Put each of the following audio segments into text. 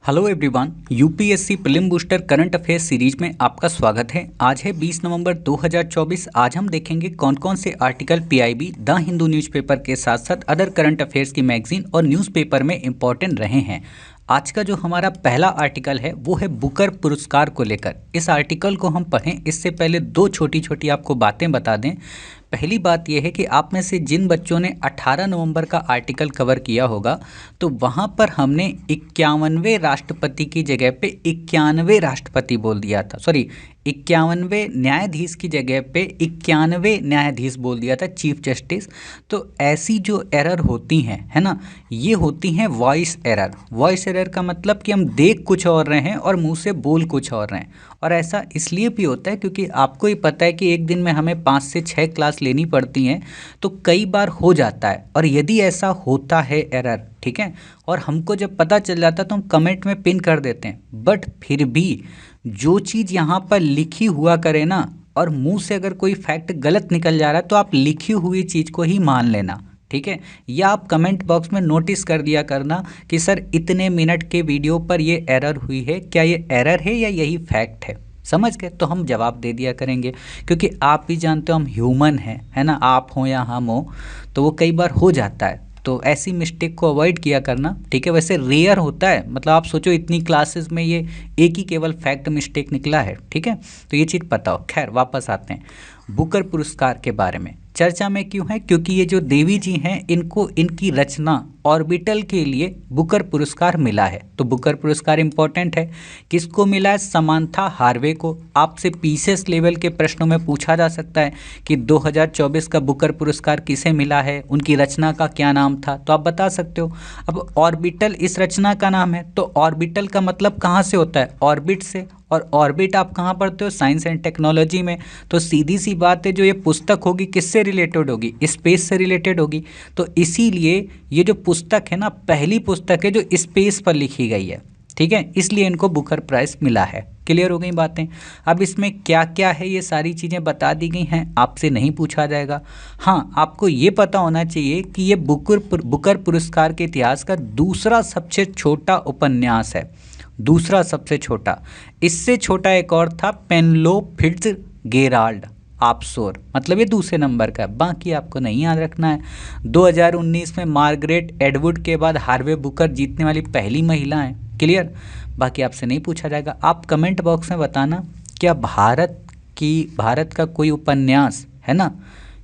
Hello everyone, UPSC prelim booster current affairs series में आपका स्वागत है। आज है 20 नवंबर 2024। आज हम देखेंगे कौन कौन से article PIB, the Hindu newspaper के साथ साथ अदर करंट अफेयर्स की मैगजीन और न्यूज़पेपर में इंपॉर्टेंट रहे हैं। आज का जो हमारा पहला आर्टिकल है वो है बुकर पुरस्कार को लेकर। इस आर्टिकल को हम पढ़ें इससे पहले दो छोटी छोटी आपको बातें बता दें। पहली बात यह है कि आप में से जिन बच्चों ने 18 नवंबर का आर्टिकल कवर किया होगा तो वहाँ पर हमने 51वें राष्ट्रपति की जगह पे 91वें राष्ट्रपति बोल दिया था। सॉरी, 51वें न्यायाधीश की जगह पे 91वें न्यायाधीश बोल दिया था, चीफ जस्टिस। तो ऐसी जो एरर होती हैं, है ना, ये होती हैं वॉइस एरर। वॉइस एरर का मतलब कि हम देख कुछ और रहे हैं और मुंह से बोल कुछ और रहे हैं। और ऐसा इसलिए भी होता है क्योंकि आपको ही पता है कि एक दिन में हमें 5 से 6 क्लास लेनी पड़ती हैं, तो कई बार हो जाता है। और यदि ऐसा होता है एरर, ठीक है, और हमको जब पता चल जाता है तो हम कमेंट में पिन कर देते हैं। बट फिर भी जो चीज़ यहाँ पर लिखी हुआ करे ना, और मुंह से अगर कोई फैक्ट गलत निकल जा रहा है तो आप लिखी हुई चीज़ को ही मान लेना, ठीक है। या आप कमेंट बॉक्स में नोटिस कर दिया करना कि सर इतने मिनट के वीडियो पर ये एरर हुई है, क्या ये एरर है या यही फैक्ट है। समझ गए? तो हम जवाब दे दिया करेंगे, क्योंकि आप भी जानते हो हम ह्यूमन हैं, है ना, आप हो या हम हो, तो वो कई बार हो जाता है। तो ऐसी मिस्टेक को अवॉइड किया करना, ठीक है। वैसे रेयर होता है, मतलब आप सोचो इतनी क्लासेस में ये एक ही केवल फैक्ट मिस्टेक निकला है, ठीक है। तो ये चीज़ पता हो। खैर, वापस आते हैं बुकर पुरस्कार के बारे में। चर्चा में क्यों है? क्योंकि ये जो देवी जी हैं इनको इनकी रचना ऑर्बिटल के लिए बुकर पुरस्कार मिला है। तो बुकर पुरस्कार इंपॉर्टेंट है। किसको मिला है? समांथा हार्वे को। आपसे पीसीएस लेवल के प्रश्नों में पूछा जा सकता है कि 2024 का बुकर पुरस्कार किसे मिला है, उनकी रचना का क्या नाम था, तो आप बता सकते हो। अब ऑर्बिटल इस रचना का नाम है, तो ऑर्बिटल का मतलब कहाँ से होता है? ऑर्बिट से। और ऑर्बिट आप कहाँ पढ़ते हो? साइंस एंड टेक्नोलॉजी में। तो सीधी सी बात है, जो ये पुस्तक होगी किससे रिलेटेड होगी? स्पेस से रिलेटेड होगी। तो इसीलिए ये जो पुस्तक है ना, पहली पुस्तक है जो स्पेस पर लिखी गई है, ठीक है, इसलिए इनको बुकर प्राइज मिला है। क्लियर हो गई बातें? अब इसमें क्या क्या है ये सारी चीज़ें बता दी गई हैं, आपसे नहीं पूछा जाएगा। हाँ, आपको ये पता होना चाहिए कि ये बुकर पुरस्कार के इतिहास का दूसरा सबसे छोटा उपन्यास है। दूसरा सबसे छोटा। इससे छोटा एक और था, पेनलो फिट्जगेराल्ड ऑप्शोर, मतलब ये दूसरे नंबर का है। बाकी आपको नहीं याद रखना है। 2019 में मार्गरेट एडवुड के बाद हार्वे बुकर जीतने वाली पहली महिला हैं। क्लियर? बाकी आपसे नहीं पूछा जाएगा। आप कमेंट बॉक्स में बताना, क्या भारत का कोई उपन्यास है ना,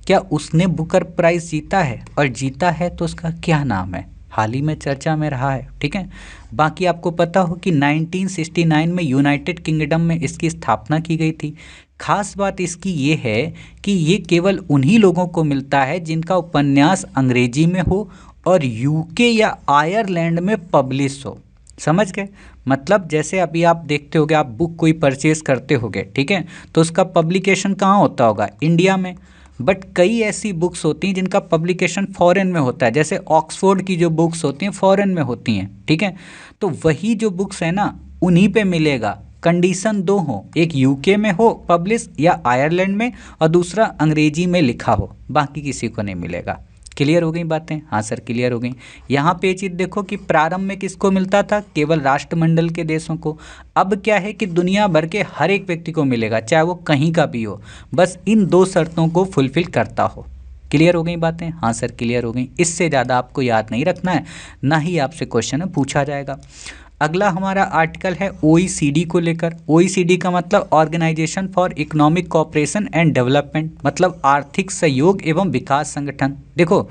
क्या उसने बुकर प्राइज जीता है? और जीता है तो उसका क्या नाम है? हाल ही में चर्चा में रहा है, ठीक है। बाकी आपको पता हो कि 1969 में यूनाइटेड किंगडम में इसकी स्थापना की गई थी। खास बात इसकी ये है कि ये केवल उन्हीं लोगों को मिलता है जिनका उपन्यास अंग्रेजी में हो और यूके या आयरलैंड में पब्लिश हो। समझ गए? मतलब जैसे अभी आप देखते होगे, आप बुक कोई परचेज करते होगे, ठीक है, तो उसका पब्लिकेशन कहाँ होता होगा? इंडिया में। बट कई ऐसी बुक्स होती हैं जिनका पब्लिकेशन फॉरेन में होता है, जैसे ऑक्सफोर्ड की जो बुक्स होती हैं फॉरेन में होती हैं, ठीक है। तो वही जो बुक्स है ना, उन्हीं पे मिलेगा। कंडीशन दो हो, एक यूके में हो पब्लिश या आयरलैंड में, और दूसरा अंग्रेजी में लिखा हो, बाकी किसी को नहीं मिलेगा। क्लियर हो गई बातें? हाँ सर, क्लियर हो गई। यहाँ पे चीज़ देखो कि प्रारंभ में किसको मिलता था? केवल राष्ट्रमंडल के देशों को। अब क्या है कि दुनिया भर के हर एक व्यक्ति को मिलेगा, चाहे वो कहीं का भी हो, बस इन दो शर्तों को फुलफिल करता हो। क्लियर हो गई बातें? हाँ सर, क्लियर हो गई। इससे ज़्यादा आपको याद नहीं रखना है, ना ही आपसे क्वेश्चन में पूछा जाएगा। अगला हमारा आर्टिकल है ओईसीडी को लेकर। ओईसीडी का मतलब organisation for economic cooperation and development, मतलब आर्थिक सहयोग एवं विकास संगठन। देखो,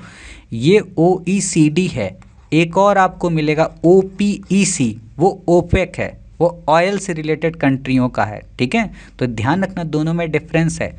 ये ओईसीडी है। एक और आपको मिलेगा ओपीईसी, वो ओपेक है, वो ऑयल से रिलेटेड कंट्रियों का है, ठीक है। तो ध्यान रखना, दोनों में डिफरेंस है।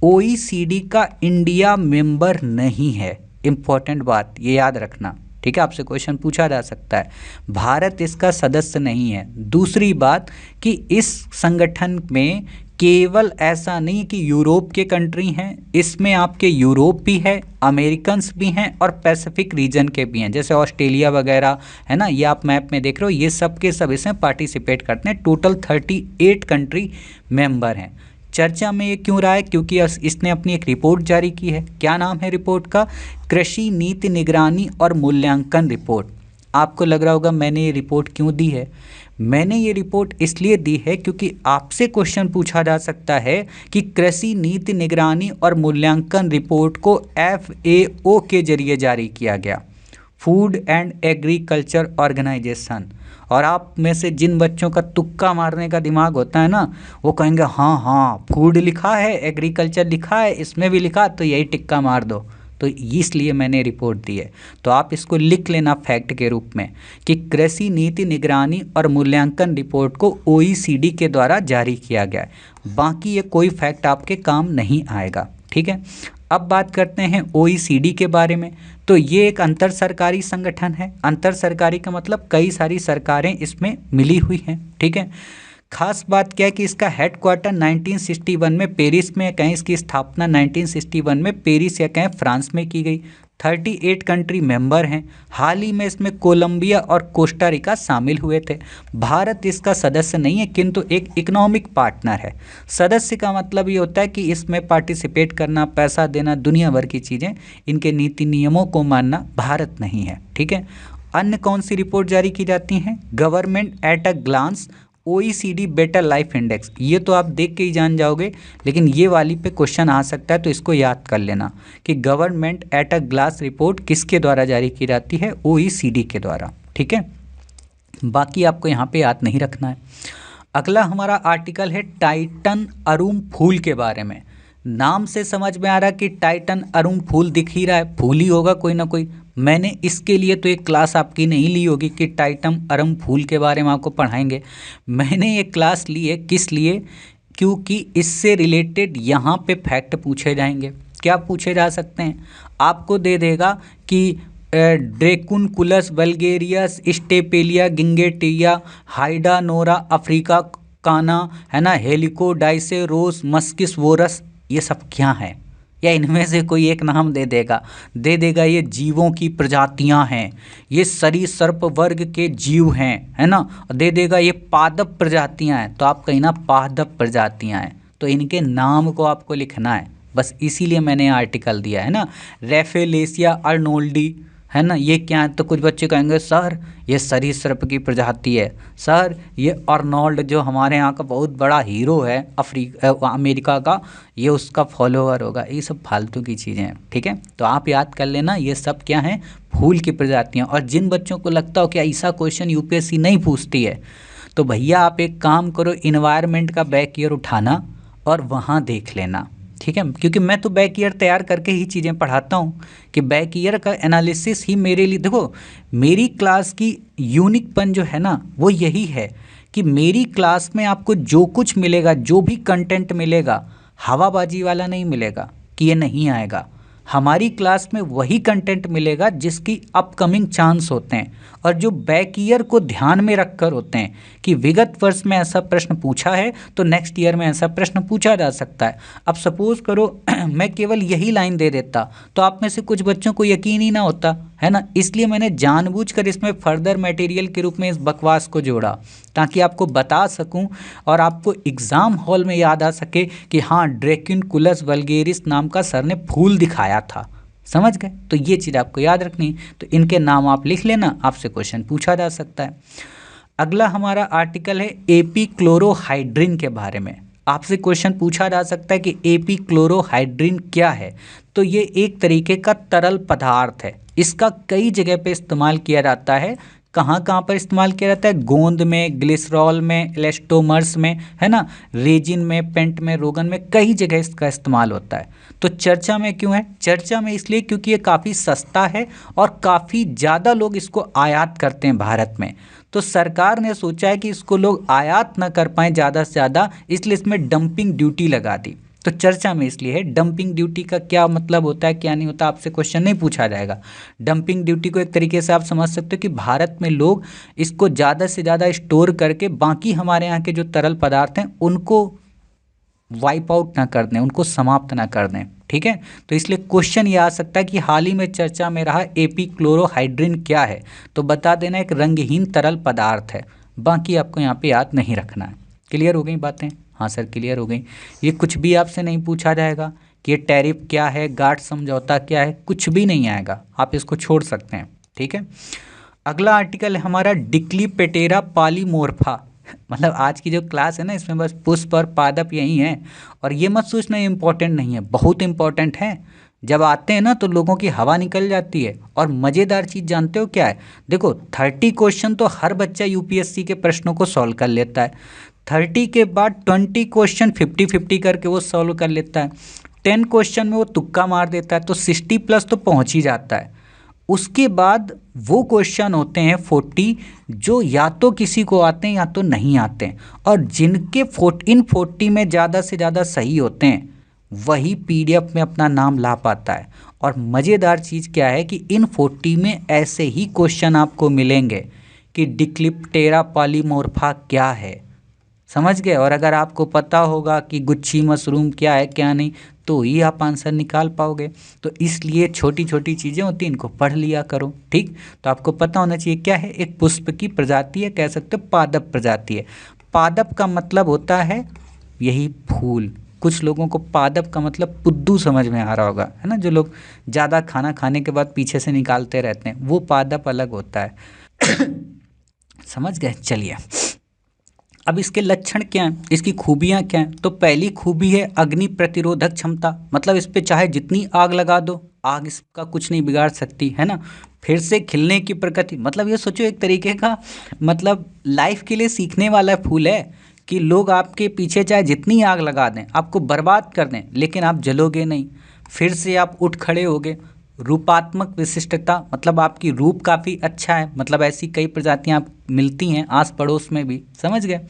ओईसीडी का इंडिया मेंबर नहीं है, इंपॉर्टेंट बात ये याद रखना, ठीक है। आपसे क्वेश्चन पूछा जा सकता है, भारत इसका सदस्य नहीं है। दूसरी बात कि इस संगठन में केवल ऐसा नहीं कि यूरोप के कंट्री हैं, इसमें आपके यूरोप भी है, अमेरिकन्स भी हैं और पैसिफिक रीजन के भी हैं, जैसे ऑस्ट्रेलिया वगैरह, है ना, ये आप मैप में देख रहे हो, ये सब के सब इसमें पार्टिसिपेट करते हैं। टोटल 38 कंट्री मेंबर हैं। चर्चा में ये क्यों रहा है? क्योंकि इसने अपनी एक रिपोर्ट जारी की है। क्या नाम है रिपोर्ट का? कृषि नीति निगरानी और मूल्यांकन रिपोर्ट। आपको लग रहा होगा मैंने ये रिपोर्ट क्यों दी है। मैंने ये रिपोर्ट इसलिए दी है क्योंकि आपसे क्वेश्चन पूछा जा सकता है कि कृषि नीति निगरानी और मूल्यांकन रिपोर्ट को FAO के जरिए जारी किया गया, फूड एंड एग्रीकल्चर ऑर्गेनाइजेशन। और आप में से जिन बच्चों का तुक्का मारने का दिमाग होता है ना, वो कहेंगे हाँ हाँ फूड लिखा है, एग्रीकल्चर लिखा है, इसमें भी लिखा, तो यही टिक्का मार दो। तो इसलिए मैंने रिपोर्ट दी है। तो आप इसको लिख लेना फैक्ट के रूप में कि कृषि नीति निगरानी और मूल्यांकन रिपोर्ट को OECD के द्वारा जारी किया गया है। बाकी ये कोई फैक्ट आपके काम नहीं आएगा, ठीक है। अब बात करते हैं OECD के बारे में। तो ये एक अंतर सरकारी संगठन है। अंतर सरकारी का मतलब कई सारी सरकारें इसमें मिली हुई हैं, ठीक है। खास बात क्या है कि इसका हेडक्वार्टर 1961 में पेरिस में, कहीं इसकी स्थापना 1961 में पेरिस या कहीं फ्रांस में की गई। 38 कंट्री मेंबर हैं। हाल ही में इसमें कोलंबिया और कोस्टा रिका शामिल हुए थे। भारत इसका सदस्य नहीं है किंतु एक इकोनॉमिक पार्टनर है। सदस्य का मतलब ये होता है कि इसमें पार्टिसिपेट करना, पैसा देना, दुनिया भर की चीज़ें, इनके नीति नियमों को मानना भारत नहीं है, ठीक है। अन्य कौन सी रिपोर्ट जारी की जाती हैं? Government at a glance OECD better life index. ये तो आप देख के ही जान जाओगे, लेकिन ये वाली पे क्वेश्चन आ सकता है, तो इसको याद कर लेना कि government at a glass report किसके द्वारा जारी की जाती है? OECD के द्वारा, ठीक है। बाकी आपको यहाँ पे याद नहीं रखना है। अगला हमारा आर्टिकल है टाइटन अरुम फूल के बारे में। नाम से समझ में आ रहा है कि टाइटन अरुम फूल दिख ही रहा है, फूल ही होगा कोई ना कोई। मैंने इसके लिए तो एक क्लास आपकी नहीं ली होगी कि टाइटन अरुम फूल के बारे में आपको पढ़ाएंगे। मैंने ये क्लास ली है किस लिए? क्योंकि इससे रिलेटेड यहाँ पे फैक्ट पूछे जाएंगे। क्या पूछे जा सकते हैं? आपको दे देगा कि ड्रेकुनकुलस वल्गेरियस, स्टेपेलिया गिंगेटिया, हाइडानोरा अफ्रीका काना, है ना, हेलिकोडाइसेरोस मस्किस वोरस, ये सब क्या है? या इनमें से कोई एक नाम दे देगा ये जीवों की प्रजातियां हैं, ये सरीसृप वर्ग के जीव हैं, है ना। दे देगा ये पादप प्रजातियां हैं, तो आप कहीं ना पादप प्रजातियां हैं, तो इनके नाम को आपको लिखना है, बस इसीलिए मैंने आर्टिकल दिया है ना। रेफेलेसिया अर्नोल्डी, है ना, ये क्या है? तो कुछ बच्चे कहेंगे सर ये सरीसृप की प्रजाति है, सर ये अर्नोल्ड जो हमारे यहाँ का बहुत बड़ा हीरो है अमेरिका का, ये उसका फॉलोअर होगा। ये सब फालतू की चीज़ें हैं, ठीक है। तो आप याद कर लेना ये सब क्या हैं? फूल की प्रजातियाँ। और जिन बच्चों को लगता हो कि ऐसा क्वेश्चन UPSC नहीं पूछती है, तो भैया आप एक काम करो, इन्वायरमेंट का बैक ईयर उठाना और वहाँ देख लेना, ठीक है। क्योंकि मैं तो बैक ईयर तैयार करके ही चीज़ें पढ़ाता हूँ कि बैक ईयर का एनालिसिस ही मेरे लिए, देखो मेरी क्लास की यूनिकपन जो है ना वो यही है कि मेरी क्लास में आपको जो कुछ मिलेगा, जो भी कंटेंट मिलेगा, हवाबाजी वाला नहीं मिलेगा कि ये नहीं आएगा। हमारी क्लास में वही कंटेंट मिलेगा जिसकी अपकमिंग चांस होते हैं और जो बैक ईयर को ध्यान में रखकर होते हैं कि विगत वर्ष में ऐसा प्रश्न पूछा है तो नेक्स्ट ईयर में ऐसा प्रश्न पूछा जा सकता है। अब सपोज करो मैं केवल यही लाइन दे देता तो आप में से कुछ बच्चों को यकीन ही ना होता, है ना। इसलिए मैंने जानबूझकर इसमें फर्दर मटेरियल के रूप में इस बकवास को जोड़ा ताकि आपको बता सकूं और आपको एग्ज़ाम हॉल में याद आ सके कि हाँ ड्रेकुनकुलस वल्गेरिस नाम का सर ने फूल दिखाया था, समझ गए। तो ये चीज़ आपको याद रखनी, तो इनके नाम आप लिख लेना, आपसे क्वेश्चन पूछा जा सकता है। अगला हमारा आर्टिकल है एपीक्लोरोहाइड्रिन के बारे में। आपसे क्वेश्चन पूछा जा सकता है कि एपीक्लोरोहाइड्रिन क्या है। तो ये एक तरीके का तरल पदार्थ है, इसका कई जगह पे इस्तेमाल किया जाता है। कहाँ कहाँ पर इस्तेमाल किया जाता है? गोंद में, ग्लिसरॉल में, इलास्टोमर्स में, है ना, रेजिन में, पेंट में, रोगन में, कई जगह इसका इस्तेमाल होता है। तो चर्चा में क्यों है? चर्चा में इसलिए क्योंकि ये काफ़ी सस्ता है और काफ़ी ज़्यादा लोग इसको आयात करते हैं भारत में। तो सरकार ने सोचा है कि इसको लोग आयात ना कर पाएँ ज़्यादा से ज़्यादा, इसलिए इसमें डंपिंग ड्यूटी लगा दी। तो चर्चा में इसलिए है। डंपिंग ड्यूटी का क्या मतलब होता है, क्या नहीं होता, आपसे क्वेश्चन नहीं पूछा जाएगा। डंपिंग ड्यूटी को एक तरीके से आप समझ सकते हो कि भारत में लोग इसको ज़्यादा से ज़्यादा स्टोर करके बाकी हमारे यहाँ के जो तरल पदार्थ हैं उनको वाइप आउट ना कर दें, उनको समाप्त ना कर दें, ठीक है। तो इसलिए क्वेश्चन ये आ सकता है कि हाल ही में चर्चा में रहा एपीक्लोरोहाइड्रिन क्या है, तो बता देना एक रंगहीन तरल पदार्थ है। बाकी आपको यहाँ पे याद नहीं रखना है। क्लियर हो गई बातें? हाँ सर क्लियर हो गई। ये कुछ भी आपसे नहीं पूछा जाएगा कि ये टैरिफ क्या है, गार्ड समझौता क्या है, कुछ भी नहीं आएगा, आप इसको छोड़ सकते हैं, ठीक है। अगला आर्टिकल है हमारा डिक्लीपेटेरा पॉलीमोर्फा। मतलब आज की जो क्लास है ना, इसमें बस पुष्प और पादप यही है, और ये मत सोचना इम्पोर्टेंट नहीं है, बहुत इंपॉर्टेंट है। जब आते हैं ना तो लोगों की हवा निकल जाती है। और मज़ेदार चीज़ जानते हो क्या है? देखो 30 क्वेश्चन तो हर बच्चा यूपीएससी के प्रश्नों को सॉल्व कर लेता है। 30 के बाद 20 क्वेश्चन 50-50 करके वो सॉल्व कर लेता है। 10 क्वेश्चन में वो तुक्का मार देता है, तो 60 प्लस तो पहुंच ही जाता है। उसके बाद वो क्वेश्चन होते हैं 40, जो या तो किसी को आते हैं या तो नहीं आते हैं, और जिनके इन 40 में ज़्यादा से ज़्यादा सही होते हैं वही पीडीएफ में अपना नाम ला पाता है। और मज़ेदार चीज़ क्या है कि इन 40 में ऐसे ही क्वेश्चन आपको मिलेंगे कि डिक्लिप्टेरा पॉलीमोर्फा क्या है, समझ गए। और अगर आपको पता होगा कि गुच्छी मशरूम क्या है क्या नहीं, तो ही आप आंसर निकाल पाओगे। तो इसलिए छोटी छोटी चीज़ें होती हैं, इनको पढ़ लिया करो, ठीक। तो आपको पता होना चाहिए क्या है, एक पुष्प की प्रजाति है, कह सकते हो पादप प्रजाति है। पादप का मतलब होता है यही फूल। कुछ लोगों को पादप का मतलब पुद्दू समझ में आ रहा होगा, है ना, जो लोग ज़्यादा खाना खाने के बाद पीछे से निकालते रहते हैं, वो पादप अलग होता है। समझ गए। चलिए, अब इसके लक्षण क्या हैं, इसकी खूबियाँ क्या हैं। तो पहली खूबी है अग्नि प्रतिरोधक क्षमता, मतलब इस पे चाहे जितनी आग लगा दो, आग इसका कुछ नहीं बिगाड़ सकती, है ना। फिर से खिलने की प्रकृति, मतलब ये सोचो एक तरीके का मतलब लाइफ के लिए सीखने वाला फूल है कि लोग आपके पीछे चाहे जितनी आग लगा दें, आपको बर्बाद कर दें, लेकिन आप जलोगे नहीं, फिर से आप उठ खड़े होगे। रूपात्मक विशिष्टता, मतलब आपकी रूप काफ़ी अच्छा है, मतलब ऐसी कई प्रजातियां आप मिलती हैं आस पड़ोस में भी, समझ गए।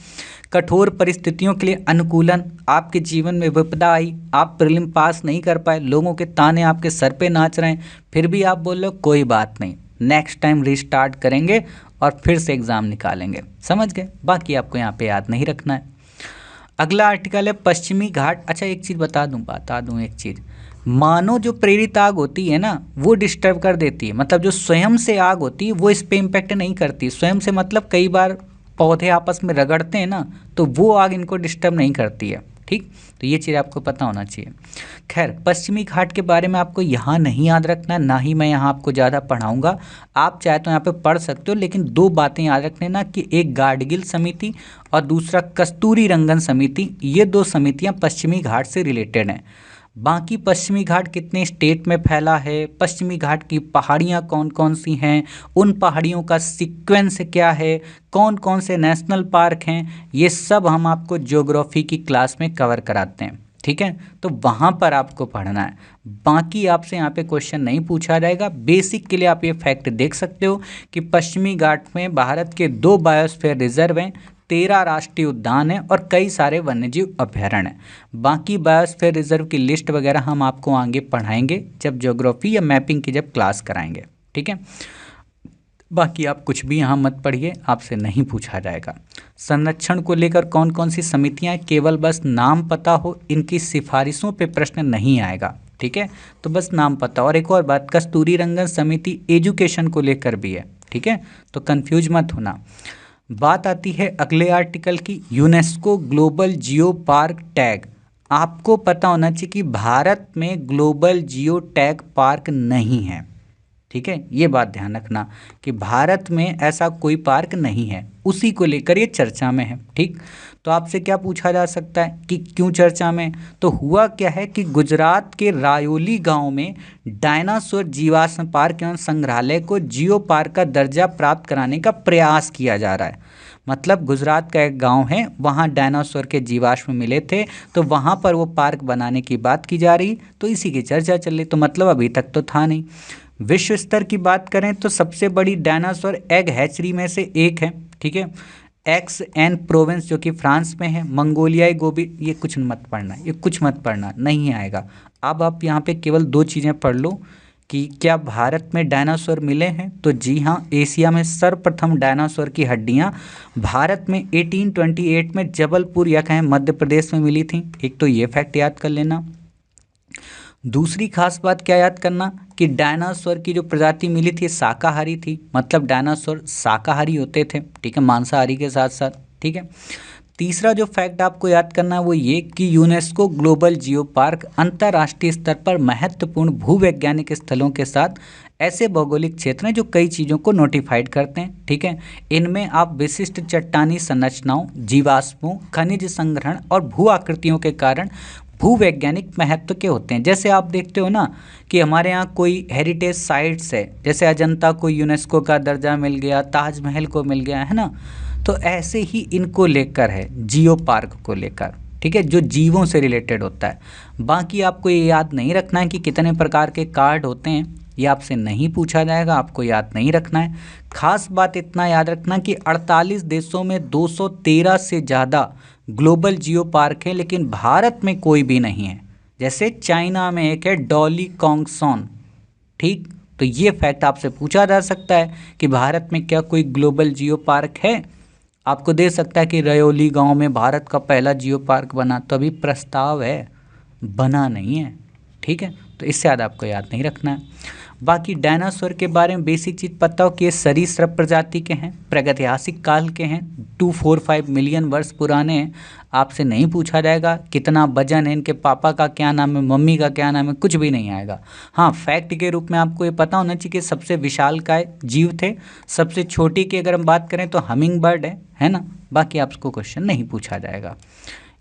कठोर परिस्थितियों के लिए अनुकूलन, आपके जीवन में विपदा आई, आप प्रीलिम पास नहीं कर पाए, लोगों के ताने आपके सर पे नाच रहे हैं, फिर भी आप बोल रहे हो कोई बात नहीं, नेक्स्ट टाइम रिस्टार्ट करेंगे और फिर से एग्ज़ाम निकालेंगे, समझ गए। बाकी आपको यहाँ पे याद नहीं रखना है। अगला आर्टिकल है पश्चिमी घाट। अच्छा एक चीज़ बता दूँ एक चीज़, मानो जो प्रेरित आग होती है ना, वो डिस्टर्ब कर देती है, मतलब जो स्वयं से आग होती है वो इस पे इम्पेक्ट नहीं करती। स्वयं से मतलब कई बार पौधे आपस में रगड़ते हैं ना, तो वो आग इनको डिस्टर्ब नहीं करती है, ठीक। तो ये चीज़ आपको पता होना चाहिए। खैर, पश्चिमी घाट के बारे में आपको यहाँ नहीं याद रखना, ना ही मैं यहाँ आपको ज़्यादा पढ़ाऊँगा। आप चाहे तो यहाँ पे पढ़ सकते हो, लेकिन दो बातें याद रख लेना कि एक गाडगिल समिति और दूसरा कस्तूरी रंगन समिति, ये दो समितियाँ पश्चिमी घाट से रिलेटेड हैं। बाकी पश्चिमी घाट कितने स्टेट में फैला है, पश्चिमी घाट की पहाड़ियाँ कौन कौन सी हैं, उन पहाड़ियों का सीक्वेंस क्या है, कौन कौन से नेशनल पार्क हैं, ये सब हम आपको ज्योग्राफी की क्लास में कवर कराते हैं, ठीक है। तो वहाँ पर आपको पढ़ना है, बाकी आपसे यहाँ पे क्वेश्चन नहीं पूछा जाएगा। बेसिक के लिए आप ये फैक्ट देख सकते हो कि पश्चिमी घाट में भारत के 2 बायोस्फीयर रिजर्व हैं, 13 राष्ट्रीय उद्यान हैं और कई सारे वन्यजीव अभ्यारण्य हैं। बाकी बायोस्फीयर रिजर्व की लिस्ट वगैरह हम आपको आगे पढ़ाएंगे जब ज्योग्राफी या मैपिंग की जब क्लास कराएंगे, ठीक है। बाकी आप कुछ भी यहाँ मत पढ़िए, आपसे नहीं पूछा जाएगा। संरक्षण को लेकर कौन कौन सी समितियाँ, केवल बस नाम पता हो, इनकी सिफारिशों पे प्रश्न नहीं आएगा, ठीक है। तो बस नाम पता। और एक और बात, कस्तूरी रंगन समिति एजुकेशन को लेकर भी है, ठीक है, तो कन्फ्यूज मत होना। बात आती है अगले आर्टिकल की, UNESCO global geo park tag. आपको पता होना चाहिए कि भारत में ग्लोबल जियो टैग पार्क नहीं है, ठीक है। ये बात ध्यान रखना कि भारत में ऐसा कोई पार्क नहीं है, उसी को लेकर ये चर्चा में है, ठीक। तो आपसे क्या पूछा जा सकता है कि क्यों चर्चा में। तो हुआ क्या है कि गुजरात के रायोली गांव में डायनासोर जीवाश्म पार्क एवं संग्रहालय को जियो पार्क का दर्जा प्राप्त कराने का प्रयास किया जा रहा है। मतलब गुजरात का एक गांव है, वहाँ डायनासोर के जीवाश्म मिले थे, तो वहाँ पर वो पार्क बनाने की बात की जा रही, तो इसी की चर्चा चल रही। तो मतलब अभी तक तो था नहीं। विश्व स्तर की बात करें तो सबसे बड़ी डायनासोर एग हैचरी में से एक है, ठीक है। एक्स एन प्रोविंस जो कि फ्रांस में है, मंगोलियाई गोबी, ये कुछ मत पढ़ना, ये कुछ मत पढ़ना, नहीं आएगा। अब आप यहाँ पे केवल 2 चीज़ें पढ़ लो कि क्या भारत में डायनासोर मिले हैं, तो जी हाँ, एशिया में सर्वप्रथम डायनासोर की हड्डियाँ भारत में 1828 में जबलपुर या कहें मध्य प्रदेश में मिली थी। एक तो ये फैक्ट याद कर लेना। दूसरी खास बात क्या याद करना कि डायनासोर की जो प्रजाति मिली थी शाकाहारी थी, मतलब डायनासोर शाकाहारी होते थे, ठीक है, मांसाहारी के साथ साथ, ठीक है। तीसरा जो फैक्ट आपको याद करना है वो ये कि यूनेस्को ग्लोबल जियो पार्क अंतर्राष्ट्रीय स्तर पर महत्वपूर्ण भूवैज्ञानिक स्थलों के साथ ऐसे भौगोलिक क्षेत्र हैं जो कई चीज़ों को नोटिफाइड करते हैं। ठीक है, इनमें आप विशिष्ट चट्टानी संरचनाओं, जीवाश्मों, खनिज संग्रहण और भू आकृतियों के कारण भूवैज्ञानिक महत्व के होते हैं। जैसे आप देखते हो ना कि हमारे यहाँ कोई हेरिटेज साइट्स है, जैसे अजंता को यूनेस्को का दर्जा मिल गया, ताजमहल को मिल गया, है ना। तो ऐसे ही इनको लेकर है, जियो पार्क को लेकर, ठीक है, जो जीवों से रिलेटेड होता है। बाकी आपको ये याद नहीं रखना है कि कितने प्रकार के कार्ड होते हैं, ये आपसे नहीं पूछा जाएगा, आपको याद नहीं रखना है। खास बात इतना याद रखना कि 48 देशों में 213 से ज़्यादा ग्लोबल जियो पार्क है, लेकिन भारत में कोई भी नहीं है। जैसे चाइना में एक है डॉली कॉन्गसॉन। ठीक, तो ये फैक्ट आपसे पूछा जा सकता है कि भारत में क्या कोई ग्लोबल जियो पार्क है। आपको दे सकता है कि रयोली गांव में भारत का पहला जियो पार्क बना, तो अभी प्रस्ताव है, बना नहीं है। ठीक है, तो इससे ज़्यादा आपको याद नहीं रखना है। बाकी डायनासोर के बारे में बेसिक चीज़ पता हो कि ये सरीसृप प्रजाति के हैं, प्रागैतिहासिक काल के हैं, 245 मिलियन वर्ष पुराने हैं। आपसे नहीं पूछा जाएगा कितना वजन है, इनके पापा का क्या नाम है, मम्मी का क्या नाम है, कुछ भी नहीं आएगा। हाँ, फैक्ट के रूप में आपको ये पता होना चाहिए कि सबसे विशालकाय जीव थे। सबसे छोटी की अगर हम बात करें तो हमिंग बर्ड है ना। बाकी आपको क्वेश्चन नहीं पूछा जाएगा।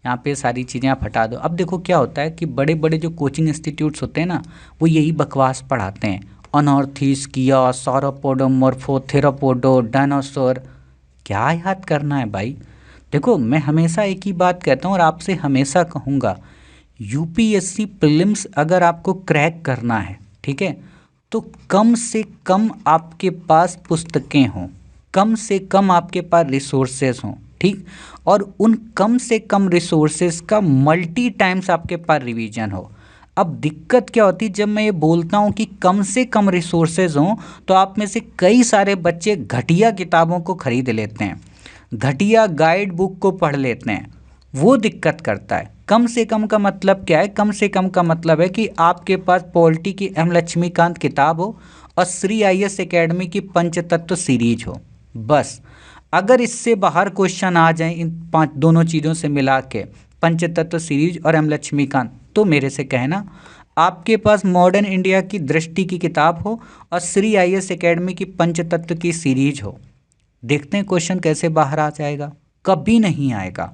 यहाँ पे सारी चीज़ें आप हटा दो। अब देखो क्या होता है कि बड़े बड़े जो कोचिंग इंस्टीट्यूट्स होते हैं ना, वो यही बकवास पढ़ाते हैं, अनॉर्थिस्किया, सौरोपोडो, मोर्फोथेरापोडो, डायनासोर। क्या याद करना है भाई। देखो, मैं हमेशा एक ही बात कहता हूँ और आपसे हमेशा कहूँगा, यूपीएससी प्रीलिम्स अगर आपको क्रैक करना है, ठीक है, तो कम से कम आपके पास पुस्तकें हों, कम से कम आपके पास रिसोर्सेज हों। ठीक, और उन कम से कम रिसोर्सेज का मल्टी टाइम्स आपके पास रिवीजन हो। अब दिक्कत क्या होती है, जब मैं ये बोलता हूँ कि कम से कम रिसोर्सेज हों, तो आप में से कई सारे बच्चे घटिया किताबों को खरीद लेते हैं, घटिया गाइड बुक को पढ़ लेते हैं। वो दिक्कत करता है। कम से कम का मतलब क्या है? कम से कम का मतलब है कि आपके पास पॉलिटी की एम लक्ष्मीकांत किताब हो और श्री IAS एकेडमी की पंचतत्व सीरीज हो, बस। अगर इससे बाहर क्वेश्चन आ जाए इन दोनों चीज़ों से मिला के, पंचतत्व सीरीज और एम लक्ष्मीकांत, तो मेरे से कहना आपके पास मॉडर्न इंडिया की दृष्टि की किताब हो और श्री IAS एकेडमी की पंचतत्व की सीरीज हो। देखते हैं क्वेश्चन कैसे बाहर आ जाएगा। कभी नहीं आएगा।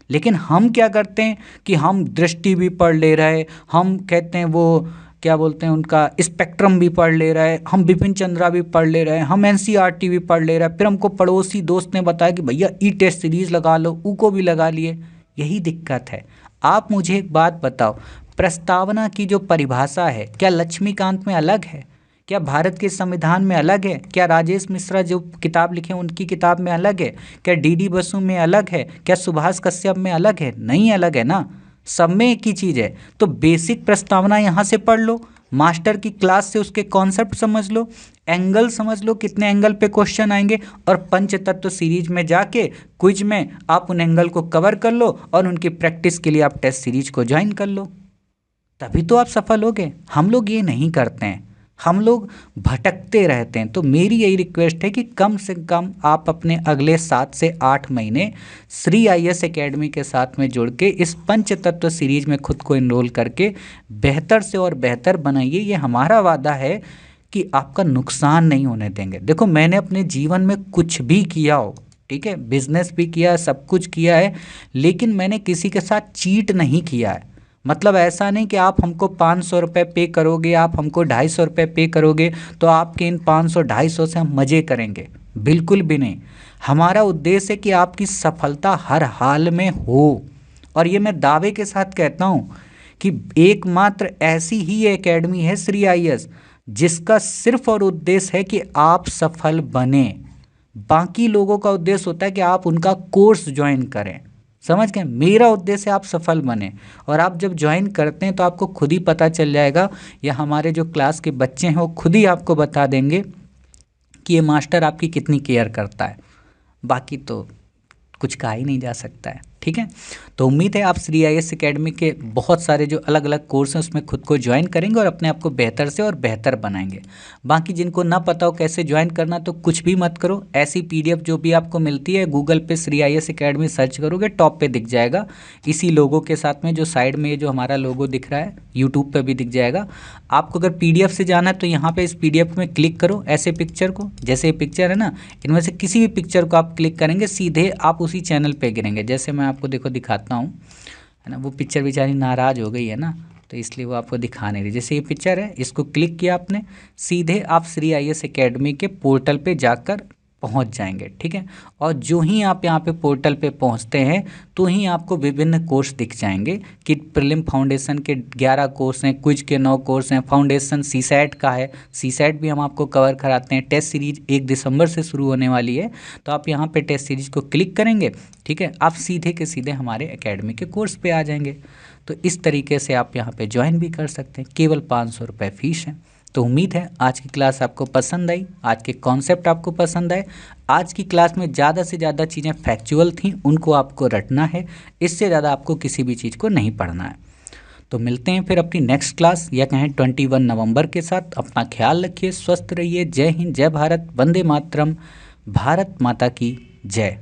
लेकिन हम क्या करते हैं कि हम दृष्टि भी पढ़ ले रहे, हम कहते हैं वो क्या बोलते हैं उनका स्पेक्ट्रम भी पढ़ ले रहा है, हम बिपिन चंद्रा भी पढ़ ले रहे हैं, हम NCERT भी पढ़ ले रहा है। फिर हमको पड़ोसी दोस्त ने बताया कि भैया टेस्ट सीरीज लगा लो, को भी लगा लिए। यही दिक्कत है। आप मुझे एक बात बताओ, प्रस्तावना की जो परिभाषा है, क्या लक्ष्मीकांत में अलग है? क्या भारत के संविधान में अलग है? क्या राजेश मिश्रा जो किताब लिखे उनकी किताब में अलग है? क्या DD बसु में अलग है? क्या सुभाष कश्यप में अलग है? नहीं अलग है ना, सब में एक ही चीज़ है। तो बेसिक प्रस्तावना यहाँ से पढ़ लो, मास्टर की क्लास से उसके कॉन्सेप्ट समझ लो, एंगल समझ लो कितने एंगल पे क्वेश्चन आएंगे, और पंचतत्व सीरीज में जाके क्विज में आप उन एंगल को कवर कर लो और उनकी प्रैक्टिस के लिए आप टेस्ट सीरीज को ज्वाइन कर लो, तभी तो आप सफल होगे। हम लोग ये नहीं करते हैं, हम लोग भटकते रहते हैं। तो मेरी यही रिक्वेस्ट है कि कम से कम आप अपने अगले 7 से 8 महीने श्री IAS एकेडमी के साथ में जुड़ के इस पंचतत्व सीरीज में खुद को इनरोल करके बेहतर से और बेहतर बनाइए। ये हमारा वादा है कि आपका नुकसान नहीं होने देंगे। देखो, मैंने अपने जीवन में कुछ भी किया हो, ठीक है, बिजनेस भी किया है, सब कुछ किया है, लेकिन मैंने किसी के साथ चीट नहीं किया है। मतलब ऐसा नहीं कि आप हमको 500 रुपये पे करोगे, आप हमको 250 रुपये पे करोगे तो आपके इन 500-250 से हम मज़े करेंगे, बिल्कुल भी नहीं। हमारा उद्देश्य है कि आपकी सफलता हर हाल में हो। और ये मैं दावे के साथ कहता हूँ कि एकमात्र ऐसी ही एकेडमी है श्री IAS जिसका सिर्फ और उद्देश्य है कि आप सफल बने। बाकी लोगों का उद्देश्य होता है कि आप उनका कोर्स ज्वाइन करें, समझ गए। मेरा उद्देश्य आप सफल बने, और आप जब ज्वाइन करते हैं तो आपको खुद ही पता चल जाएगा, या हमारे जो क्लास के बच्चे हैं वो खुद ही आपको बता देंगे कि ये मास्टर आपकी कितनी केयर करता है। बाकी तो कुछ कहा ही नहीं जा सकता है। ठीक है। तो उम्मीद है आप श्री आई एस अकेडमी के बहुत सारे जो अलग अलग कोर्स हैं उसमें खुद को ज्वाइन करेंगे और अपने आप को बेहतर से और बेहतर बनाएंगे। बाकी जिनको ना पता हो कैसे ज्वाइन करना तो कुछ भी मत करो, ऐसी पीडीएफ जो भी आपको मिलती है गूगल पे Shri I S academy search करोगे टॉप पे दिख जाएगा, इसी लोगो के साथ में जो साइड में जो हमारा लोगो दिख रहा है यूट्यूब पे भी दिख जाएगा। आपको अगर पीडीएफ से जाना है तो यहाँ पे इस पीडीएफ में क्लिक करो, ऐसे पिक्चर को, जैसे ये पिक्चर है ना, इनमें से किसी भी पिक्चर को आप क्लिक करेंगे सीधे आप उसी चैनल पे गिरेंगे। जैसे मैं आपको देखो दिखाता हूँ, है ना, वो पिक्चर बेचारी नाराज़ हो गई है ना, तो इसलिए वो आपको दिखा नहीं रही। जैसे ये पिक्चर है, इसको क्लिक किया आपने, सीधे आप श्री आई एस अकेडमी के पोर्टल पे जाकर पहुंच जाएंगे, ठीक है। और जो ही आप यहाँ पे पोर्टल पे पहुंचते हैं तो ही आपको विभिन्न कोर्स दिख जाएंगे कि प्रीलिम फाउंडेशन के 11 कोर्स हैं, क्विज के 9 कोर्स हैं, फाउंडेशन सीसैट का है, सीसैट भी हम आपको कवर कराते हैं। टेस्ट सीरीज 1 दिसंबर से शुरू होने वाली है, तो आप यहाँ पे टेस्ट सीरीज को क्लिक करेंगे, ठीक है, आप सीधे के सीधे हमारे एकेडमी के कोर्स पे आ जाएंगे। तो इस तरीके से आप यहाँ पे ज्वाइन भी कर सकते हैं, केवल 500 रुपये फीस है। तो उम्मीद है आज की क्लास आपको पसंद आई, आज के कॉन्सेप्ट आपको पसंद आए। आज की क्लास में ज़्यादा से ज़्यादा चीज़ें फैक्चुअल थीं, उनको आपको रटना है, इससे ज़्यादा आपको किसी भी चीज़ को नहीं पढ़ना है। तो मिलते हैं फिर अपनी नेक्स्ट क्लास या कहें 21 नवंबर के साथ। अपना ख्याल रखिए, स्वस्थ रहिए। जय हिंद, जय भारत, वंदे मातरम, भारत माता की जय।